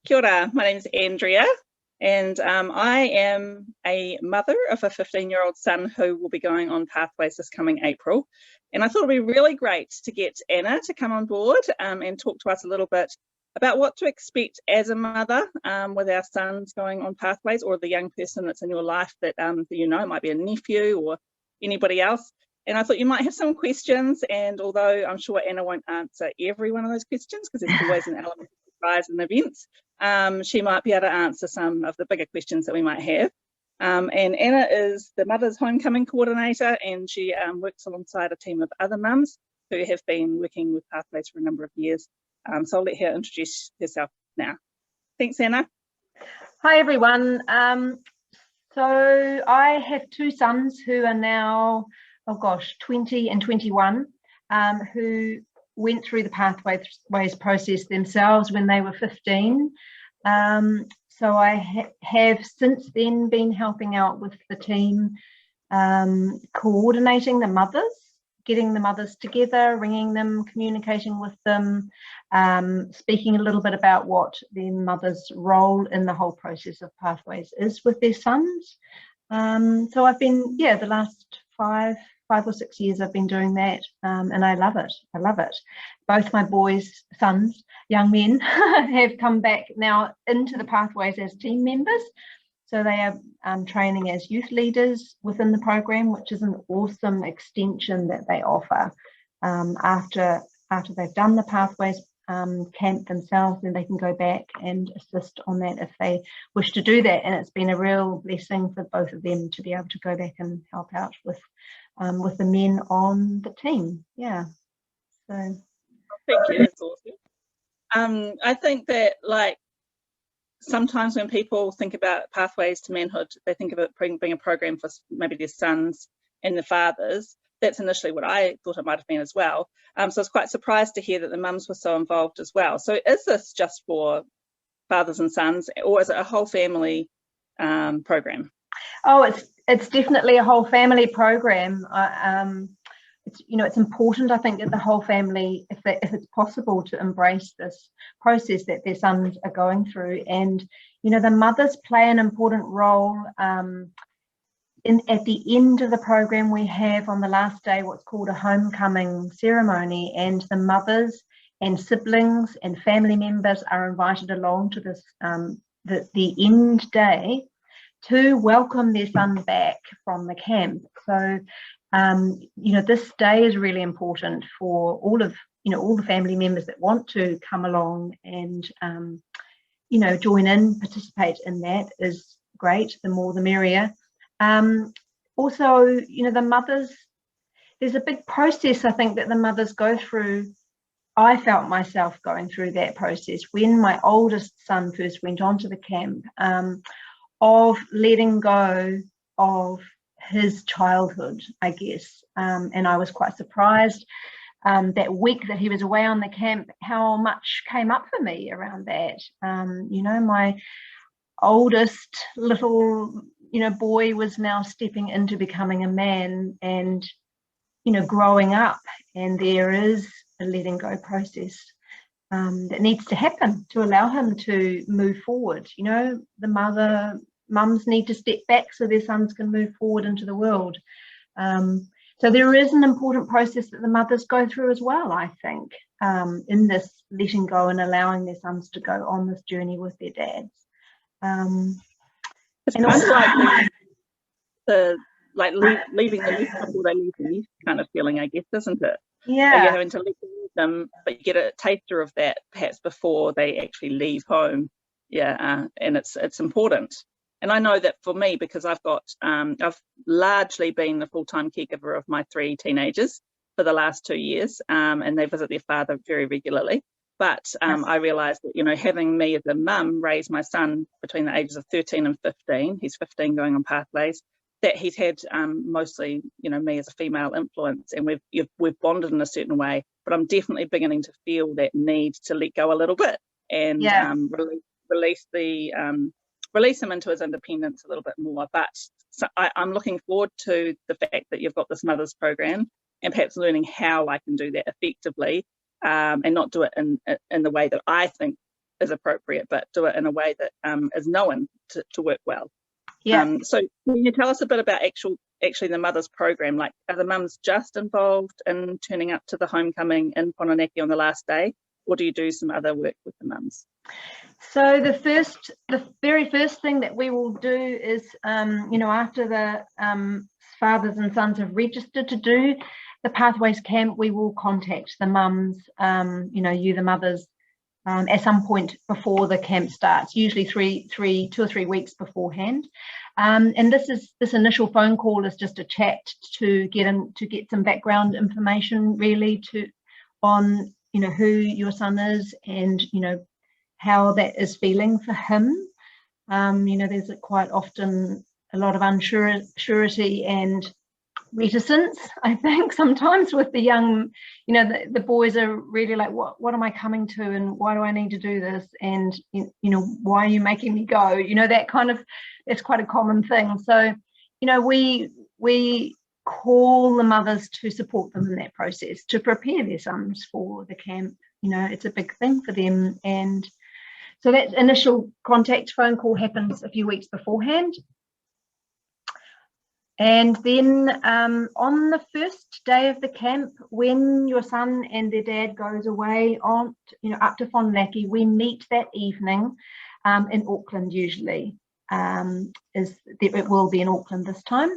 Kia ora, my name is Andrea, and I am a mother of a 15-year-old son who will be going on Pathways this coming April. And I thought it'd be really great to get Anna to come on board and talk to us a little bit about what to expect as a mother with our sons going on Pathways, or the young person that's in your life that might be a nephew or anybody else. And I thought you might have some questions, and although I'm sure Anna won't answer every one of those questions because there's always an element of surprise in events, she might be able to answer some of the bigger questions that we might have. And Anna is the Mother's Homecoming Coordinator, and she works alongside a team of other mums who have been working with Pathways for a number of years. So I'll let her introduce herself now. Thanks, Anna. Hi, everyone. So I have two sons who are now, 20 and 21, who went through the Pathways process themselves when they were 15. So I have since then been helping out with the team, coordinating the mothers, getting the mothers together, ringing them, communicating with them, speaking a little bit about what the mother's role in the whole process of Pathways is with their sons. So I've been, the last five or 6 years I've been doing that, and I love it. I love it. Both my boys' sons, young men, have come back now into the Pathways as team members. So they are training as youth leaders within the program, which is an awesome extension that they offer. After they've done the Pathways camp themselves, then they can go back and assist on that if they wish to do that. And it's been a real blessing for both of them to be able to go back and help out with the men on the team. Yeah. So thank you. That's awesome. I think that, like, sometimes when people think about Pathways to Manhood, they think of it being a program for maybe their sons and the fathers. That's initially what I thought it might have been as well. So I was quite surprised to hear that the mums were so involved as well. So is this just for fathers and sons, or is it a whole family program? Oh, it's definitely a whole family program. It's important, I think, that the whole family, if it's possible, to embrace this process that their sons are going through. And the mothers play an important role. At the end of the program, we have on the last day what's called a homecoming ceremony, and the mothers and siblings and family members are invited along to this the end day to welcome their son back from the camp. So this day is really important for all the family members that want to come along and join in, participate in. That is great. The more the merrier. Also, the mothers, there's a big process, I think, that the mothers go through. I felt myself going through that process when my oldest son first went on to the camp, of letting go of his childhood, I guess. And I was quite surprised that week that he was away on the camp, how much came up for me around that. My oldest little boy was now stepping into becoming a man and growing up, and there is a letting go process that needs to happen to allow him to move forward. The mums need to step back so their sons can move forward into the world. So there is an important process that the mothers go through as well, I think, in this letting go and allowing their sons to go on this journey with their dads. It's kind of like leaving the nest before they leave the nest kind of feeling, I guess, isn't it? Yeah. You're having to leave them, but you get a taster of that perhaps before they actually leave home. Yeah, and it's important. And I know that for me, because I've largely been the full-time caregiver of my 3 teenagers for the last 2 years, and they visit their father very regularly. But I realised that, having me as a mum raise my son between the ages of 13 and 15, he's 15 going on Pathways, that he's had mostly, me as a female influence, and we've bonded in a certain way. But I'm definitely beginning to feel that need to let go a little bit and release him into his independence a little bit more. But so I'm looking forward to the fact that you've got this mothers program, and perhaps learning how I can do that effectively, and not do it in the way that I think is appropriate, but do it in a way that is known to work well. Yeah. So can you tell us a bit about actually the Mothers program? Like, are the mums just involved in turning up to the homecoming in Whanganui on the last day, or do you do some other work with the mums? So the very first thing that we will do is, after the fathers and sons have registered to do the Pathways Camp, we will contact the mums, the mothers, at some point before the camp starts, usually 2 or 3 weeks beforehand. And this initial phone call is just a chat to get some background information really on who your son is, and how that is feeling for him. There's quite often a lot of unsurety and reticence, I think, sometimes with the young, the boys are really like, what am I coming to, and why do I need to do this, and why are you making me go, that kind of, it's quite a common thing. So we call the mothers to support them in that process, to prepare their sons for the camp. It's a big thing for them. And so that initial contact phone call happens a few weeks beforehand. And then on the first day of the camp, when your son and their dad goes away up to Whanganui, we meet that evening in Auckland usually. It will be in Auckland this time,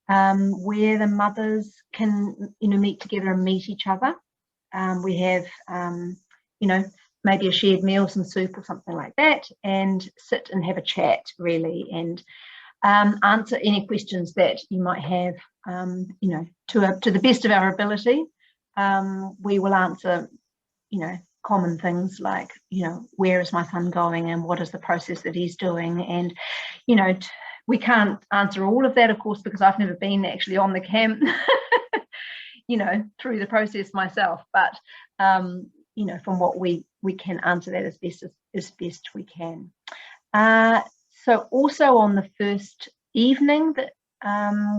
where the mothers can meet together and meet each other. We have maybe a shared meal, some soup or something like that, and sit and have a chat really, and answer any questions that you might have, to the best of our ability. We will answer, common things like, where is my son going, and what is the process that he's doing, and, we can't answer all of that, of course, because I've never been actually on the camp, through the process myself, but, from what we can answer that as best we can. So also on the first evening, that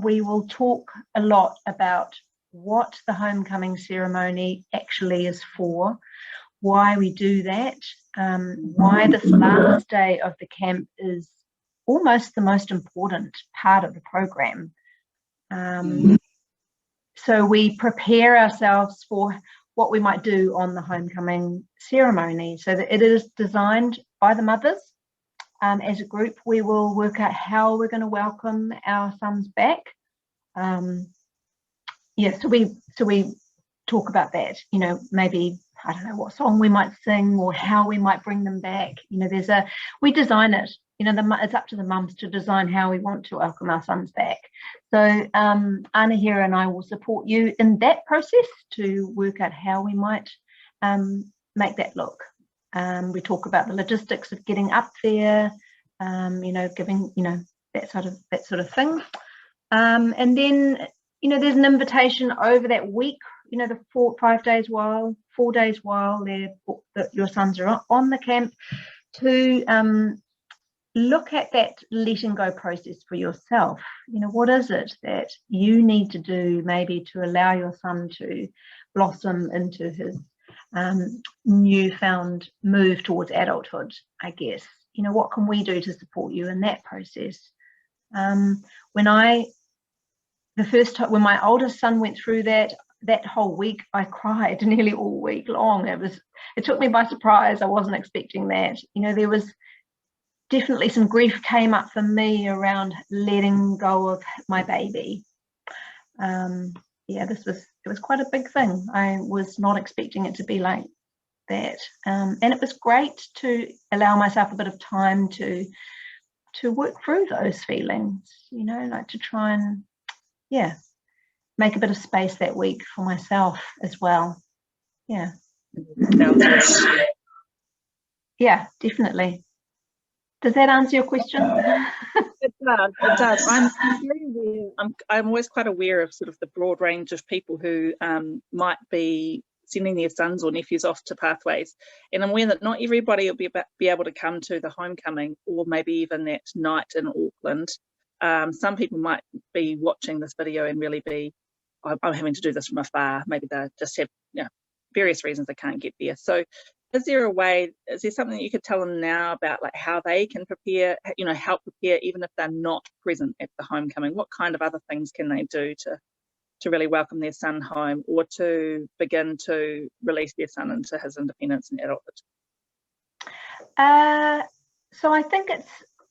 we will talk a lot about what the homecoming ceremony actually is for, why we do that, why this last day of the camp is almost the most important part of the program. So we prepare ourselves for what we might do on the homecoming ceremony, so that it is designed by the mothers. As a group, we will work out how we're going to welcome our sons back. So we talk about that. Maybe, I don't know what song we might sing or how we might bring them back. We design it. It's up to the mums to design how we want to welcome our sons back. So Anna here and I will support you in that process to work out how we might make that look. We talk about the logistics of getting up there, giving, that sort of thing. And then, there's an invitation over that week, the 4 days while your sons are on the camp, to look at that letting go process for yourself. What is it that you need to do maybe to allow your son to blossom into his newfound move towards adulthood, I guess. What can we do to support you in that process? When my oldest son went through that whole week, I cried nearly all week long. It took me by surprise. I wasn't expecting that. There was definitely some grief came up for me around letting go of my baby. It was quite a big thing. I was not expecting it to be like that. And it was great to allow myself a bit of time to work through those feelings, like to try and, make a bit of space that week for myself as well. Yeah. Yeah, definitely. Does that answer your question? It does. I'm always quite aware of sort of the broad range of people who might be sending their sons or nephews off to Pathways, and I'm aware that not everybody will be able to come to the homecoming, or maybe even that night in Auckland. Some people might be watching this video and really be, I'm having to do this from afar. Maybe they just have various reasons they can't get there. So is there something that you could tell them now about like how they can prepare, help prepare even if they're not present at the homecoming? What kind of other things can they do to really welcome their son home, or to begin to release their son into his independence and adulthood? So I think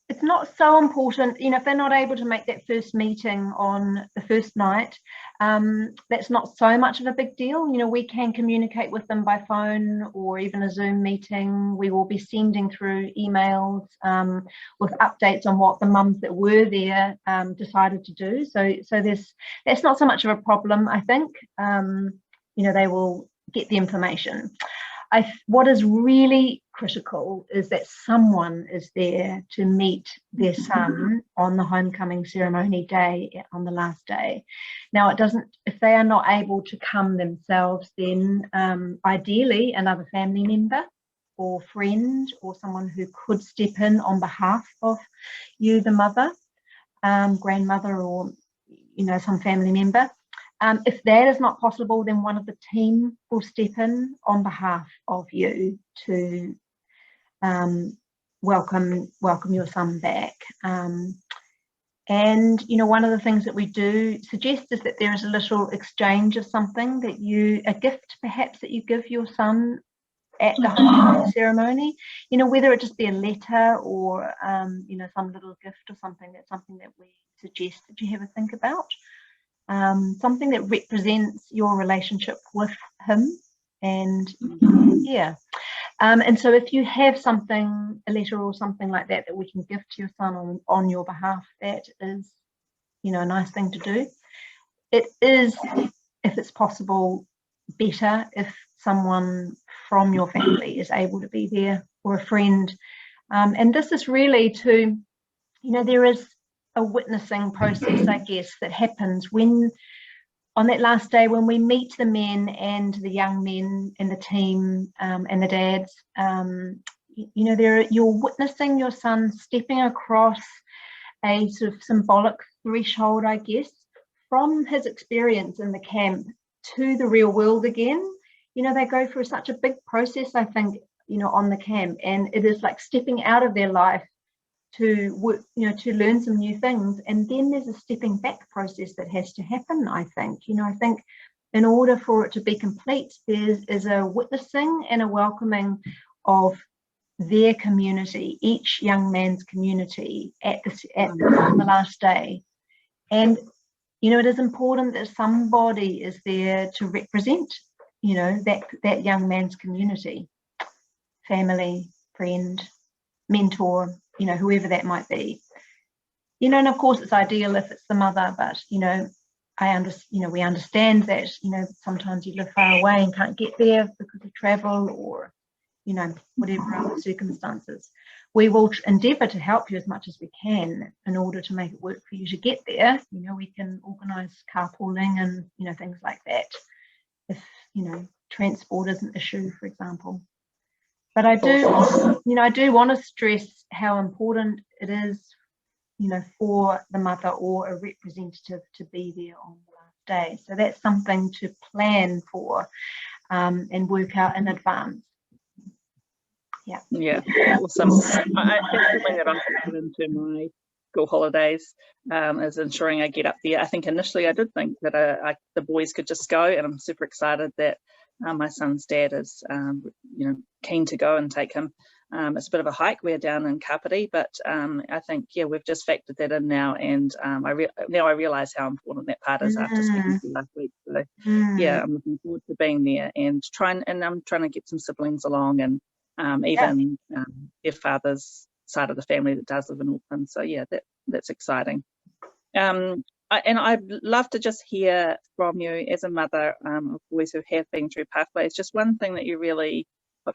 it's not so important, if they're not able to make that first meeting on the first night, that's not so much of a big deal. We can communicate with them by phone or even a Zoom meeting. We will be sending through emails with updates on what the mums that were there decided to do. So that's not so much of a problem, I think. They will get the information. What is really critical is that someone is there to meet their son on the homecoming ceremony day, on the last day. Now, if they are not able to come themselves, then ideally another family member or friend or someone who could step in on behalf of you, the mother, grandmother, or some family member. If that is not possible, then one of the team will step in on behalf of you to welcome your son back. And one of the things that we do suggest is that there is a little exchange of something a gift perhaps that you give your son at the homecoming ceremony. Whether it just be a letter or some little gift or something. That's something that we suggest that you have a think about. Something that represents your relationship with him, and and so if you have a letter or something like that we can give to your son on your behalf, that is a nice thing to do. It is, if it's possible, better if someone from your family is able to be there, or a friend, and this is really to there is a witnessing process, I guess, that happens when on that last day, when we meet the men and the young men and the team and the dads. You're witnessing your son stepping across a sort of symbolic threshold, I guess, from his experience in the camp to the real world again. They go through such a big process, I think, on the camp, and it is like stepping out of their life to learn some new things, and then there's a stepping back process that has to happen, I think. I think in order for it to be complete, there is a witnessing and a welcoming of their community, each young man's community at the last day. And it is important that somebody is there to represent that young man's community, family, friend, mentor, whoever that might be. And of course it's ideal if it's the mother, but we understand that sometimes you live far away and can't get there because of travel or whatever other circumstances. We will endeavour to help you as much as we can in order to make it work for you to get there. We can organise carpooling and things like that if transport is an issue, for example. But I do want to stress how important it is, for the mother or a representative to be there on the last day. So that's something to plan for and work out in advance. Yeah, awesome. That's something that I'm putting into my school holidays, is ensuring I get up there. I think initially I did think that the boys could just go, and I'm super excited that my son's dad is keen to go and take him. It's a bit of a hike. We're down in Kapiti, but I think we've just factored that in now, and now I realise how important that part is after speaking to you last week. So I'm looking forward to being there and I'm trying to get some siblings along, and even their father's side of the family that does live in Auckland. So that's exciting. And I'd love to just hear from you as a mother of boys who have been through pathways, just one thing that you really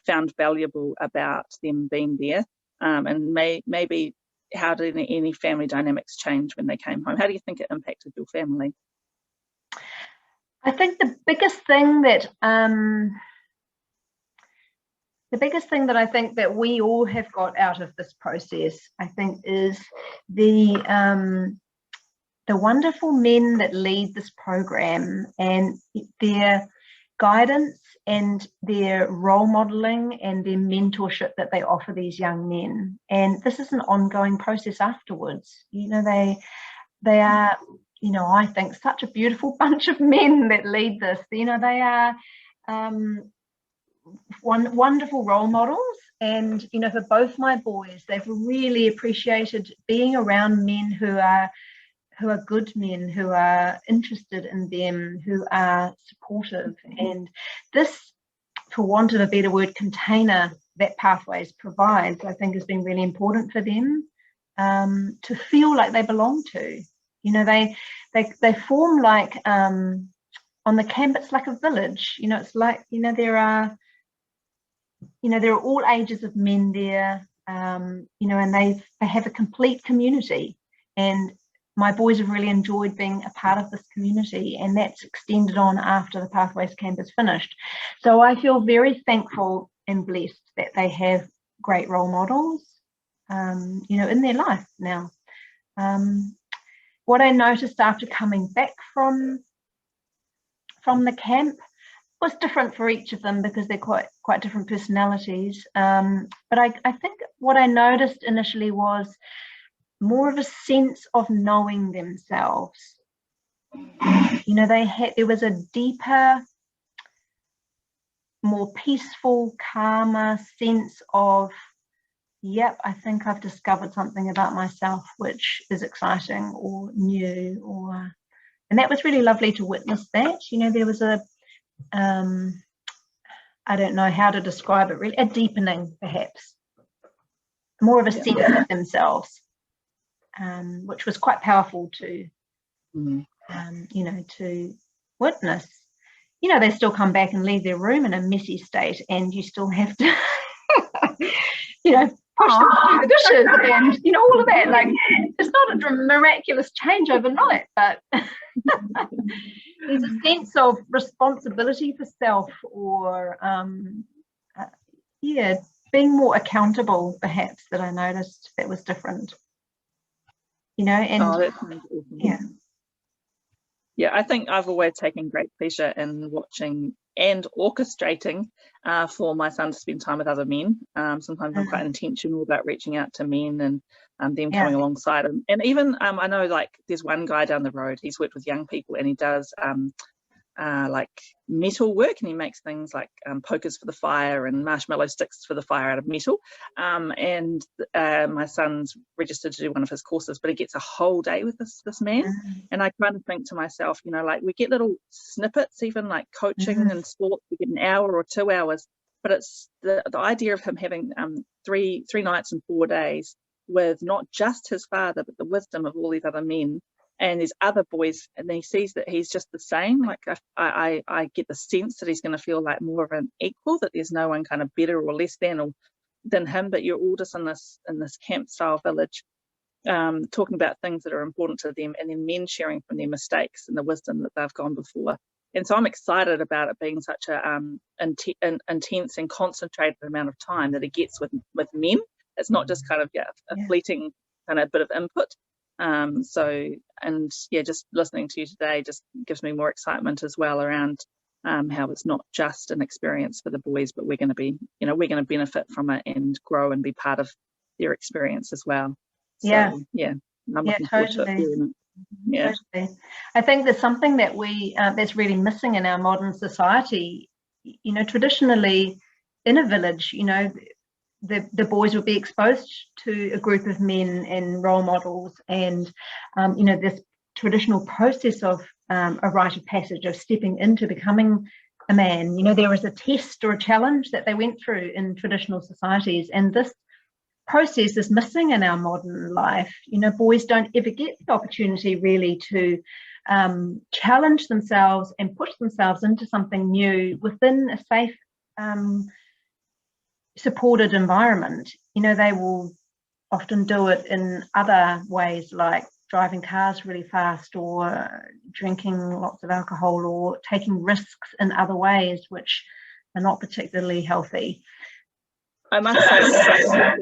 found valuable about them being there, and maybe how did any family dynamics change when they came home? How do you think it impacted your family? I think the biggest thing that I think that we all have got out of this process, I think, is the wonderful men that lead this program and their guidance and their role modeling and their mentorship that they offer these young men. And this is an ongoing process afterwards. You know, they are, you know, I think such a beautiful bunch of men that lead this. You know, they are wonderful role models. And, you know, for both my boys, they've really appreciated being around men who are good men, who are interested in them, who are supportive. And this, for want of a better word, container that Pathways provides, I think has been really important for them to feel like they belong to. You know, they form like on the camp, it's like a village. You know, it's like, you know, there are all ages of men there, you know, and they have a complete community. And my boys have really enjoyed being a part of this community, and that's extended on after the Pathways camp is finished. So I feel very thankful and blessed that they have great role models, you know, in their life now. What I noticed after coming back from the camp was different for each of them because they're quite different personalities. But I think what I noticed initially was more of a sense of knowing themselves. You know, there was a deeper, more peaceful, calmer sense of, yep, I think I've discovered something about myself which is exciting or new, and that was really lovely to witness that. You know, there was a I don't know how to describe it, really, a deepening perhaps, more of a sense of themselves. Which was quite powerful to, you know, to witness. You know, they still come back and leave their room in a messy state, and you still have to, you know, push them through the dishes and, you know, all of that. Like, it's not a miraculous change overnight, but there's a sense of responsibility for self, or, being more accountable, perhaps, that I noticed that was different. You know, and that sounds awesome. Yeah, I think I've always taken great pleasure in watching and orchestrating for my son to spend time with other men. Sometimes I'm quite intentional about reaching out to men and them coming alongside him. And even I know, like, there's one guy down the road, he's worked with young people, and he does like metal work, and he makes things like pokers for the fire and marshmallow sticks for the fire out of metal. And my son's registered to do one of his courses, but he gets a whole day with this man. And I kind of think to myself, you know, like, we get little snippets, even like coaching and sports, we get an hour or 2 hours, but it's the idea of him having 3 nights and 4 days with not just his father, but the wisdom of all these other men. And there's other boys, and he sees that he's just the same. Like, I get the sense that he's going to feel like more of an equal, that there's no one kind of better or less than him, but you're all just in this camp style village, talking about things that are important to them, and then men sharing from their mistakes and the wisdom that they've gone before. And so I'm excited about it being such a intense and concentrated amount of time that it gets with men. It's not just kind of a fleeting kind of bit of input. Just listening to you today just gives me more excitement as well around how it's not just an experience for the boys, but we're going to benefit from it and grow and be part of their experience as well. So, I'm looking forward to it. Yeah, totally. I think there's something that that's really missing in our modern society. You know, traditionally in a village, you know, the boys would be exposed to a group of men and role models, and you know, this traditional process of a rite of passage of stepping into becoming a man. You know, there was a test or a challenge that they went through in traditional societies, and this process is missing in our modern life. You know, boys don't ever get the opportunity really to challenge themselves and push themselves into something new within a safe, supported environment. You know, they will often do it in other ways, like driving cars really fast, or drinking lots of alcohol, or taking risks in other ways which are not particularly healthy. I must say,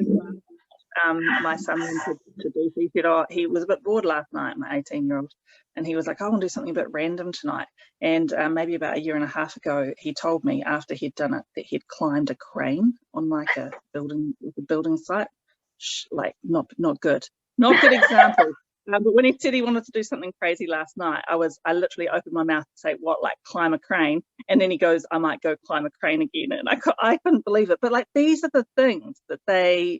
my son wanted to do. He said, oh, he was a bit bored last night, my 18-year-old, and he was like, I want to do something a bit random tonight. And maybe about a year and a half ago, he told me after he'd done it that he'd climbed a crane on like a building site. Like not good example. But when he said he wanted to do something crazy last night, I literally opened my mouth to say, what, like climb a crane? And then he goes, I might go climb a crane again. And I couldn't believe it. But like, these are the things that they're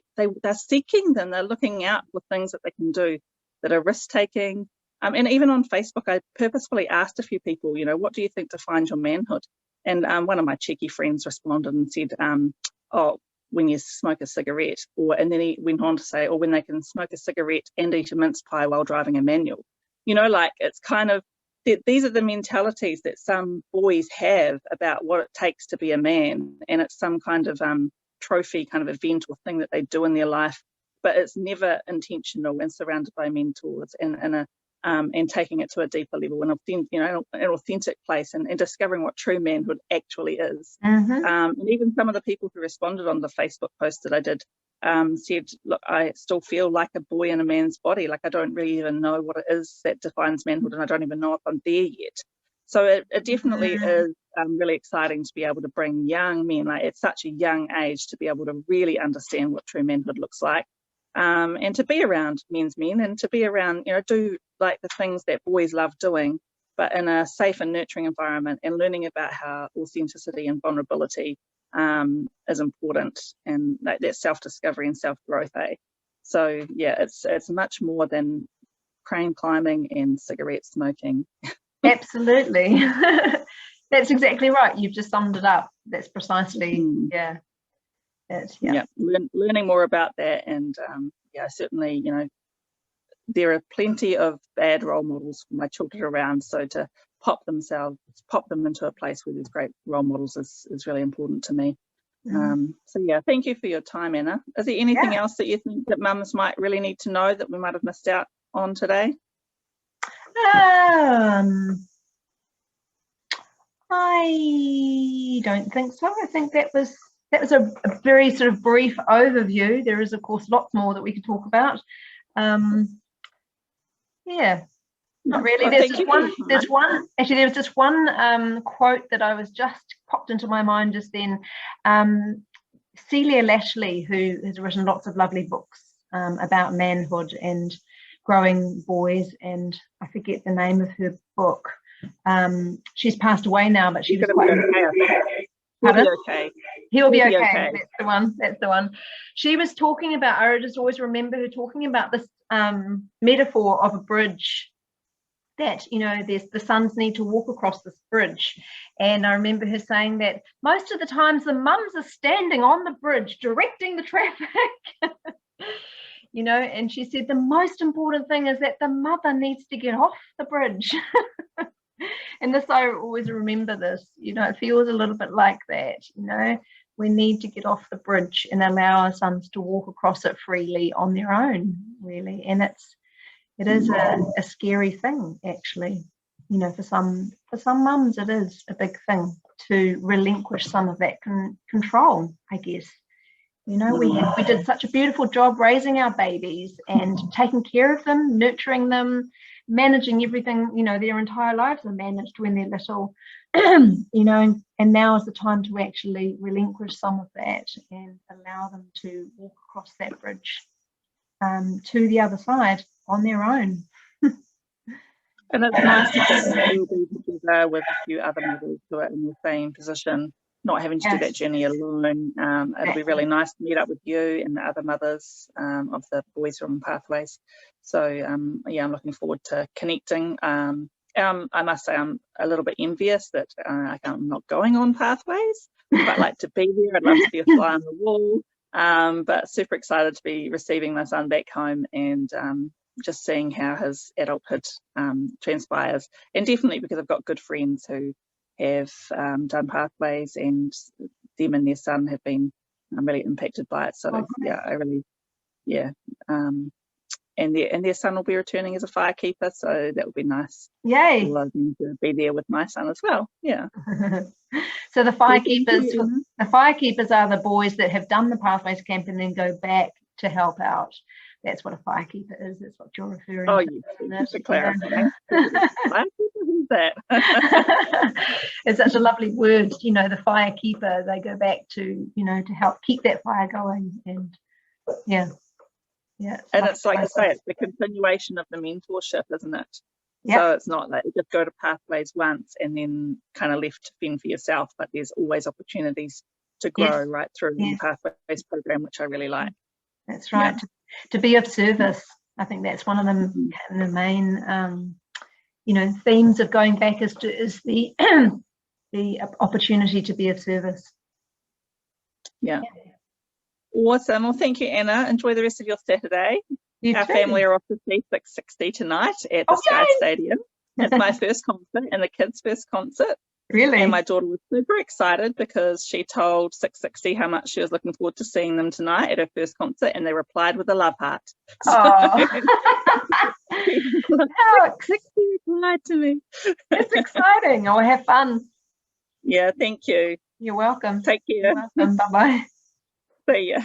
seeking them. They're looking out for things that they can do that are risk taking. And even on Facebook, I purposefully asked a few people, you know, what do you think defines your manhood? And one of my cheeky friends responded and said, oh, when you smoke a cigarette, and then he went on to say, or when they can smoke a cigarette and eat a mince pie while driving a manual. You know, like, it's kind of, these are the mentalities that some boys have about what it takes to be a man, and it's some kind of trophy kind of event or thing that they do in their life, but it's never intentional and surrounded by mentors and taking it to a deeper level, and an authentic place, and discovering what true manhood actually is. And even some of the people who responded on the Facebook post that I did said, look, I still feel like a boy in a man's body. Like, I don't really even know what it is that defines manhood, and I don't even know if I'm there yet. So it definitely is really exciting to be able to bring young men, like at such a young age, to be able to really understand what true manhood looks like. And to be around men's men, and to be around, you know, do like the things that boys love doing, but in a safe and nurturing environment, and learning about how authenticity and vulnerability is important, and like that self-discovery and self-growth. So yeah, it's much more than crane climbing and cigarette smoking. Absolutely. That's exactly right. You've just summed it up. That's precisely learning more about that. And certainly, you know, there are plenty of bad role models for my children around, so to pop them into a place where there's great role models is really important to me. So yeah, thank you for your time, Anna. Is there anything else that you think that mums might really need to know that we might have missed out on today? I don't think so. I think that was a very sort of brief overview. There is, of course, lots more that we could talk about. Not really. There was just one quote that I was just popped into my mind just then. Celia Lashley, who has written lots of lovely books about manhood and growing boys, and I forget the name of her book. She's passed away now, but she was quite. He'll be okay. That's the one. She was talking about, I just always remember her talking about this metaphor of a bridge, that, you know, the sons need to walk across this bridge. And I remember her saying that most of the times the mums are standing on the bridge directing the traffic. You know, and she said the most important thing is that the mother needs to get off the bridge. And this, I always remember this, you know, it feels a little bit like that, you know, we need to get off the bridge and allow our sons to walk across it freely on their own, really. And it is a scary thing, actually, you know, for some mums it is a big thing to relinquish some of that control, I guess. You know, we did such a beautiful job raising our babies and taking care of them, nurturing them, managing everything, you know, their entire lives are managed when they're little, you know, and now is the time to actually relinquish some of that and allow them to walk across that bridge to the other side on their own. And it's nice to think that you'll be together with a few other mothers who are in the same position, not having to do that journey alone. It'll be really nice to meet up with you and the other mothers of the boys from Pathways. So I'm looking forward to connecting. I must say I'm a little bit envious that I'm not going on Pathways. I'd like to be there. I'd love to be a fly on the wall. But super excited to be receiving my son back home and just seeing how his adulthood transpires. And definitely because I've got good friends who have done Pathways, and them and their son have been really impacted by it. So and their son will be returning as a firekeeper, so that will be nice. Yay! Love them to be there with my son as well. Yeah. So the firekeepers are the boys that have done the Pathways camp and then go back to help out. That's what a firekeeper is. That's what you're referring Oh, to. yes, to clarify. Who's that? It's such a lovely word, you know, the firekeeper. They go back to, you know, to help keep that fire going, and yeah. And it's like I say, it's the continuation of the mentorship, isn't it? Yeah. So it's not like you just go to Pathways once and then kind of left to fend for yourself, but there's always opportunities to grow right through the Pathways program, which I really like. That's right. To be of service. I think that's one of the main you know, themes of going back is the the opportunity to be of service. Yeah. Awesome. Well, thank you, Anna. Enjoy the rest of your Saturday. Our family are off to see 660 tonight at the Sky Stadium. It's my first concert and the kids' first concert. Really? And my daughter was super excited because she told 660 how much she was looking forward to seeing them tonight at her first concert, and they replied with a love heart. Oh. 660 replied to me. It's exciting. Oh, have fun. Yeah, thank you. You're welcome. Take care. You're welcome. Bye-bye. See ya.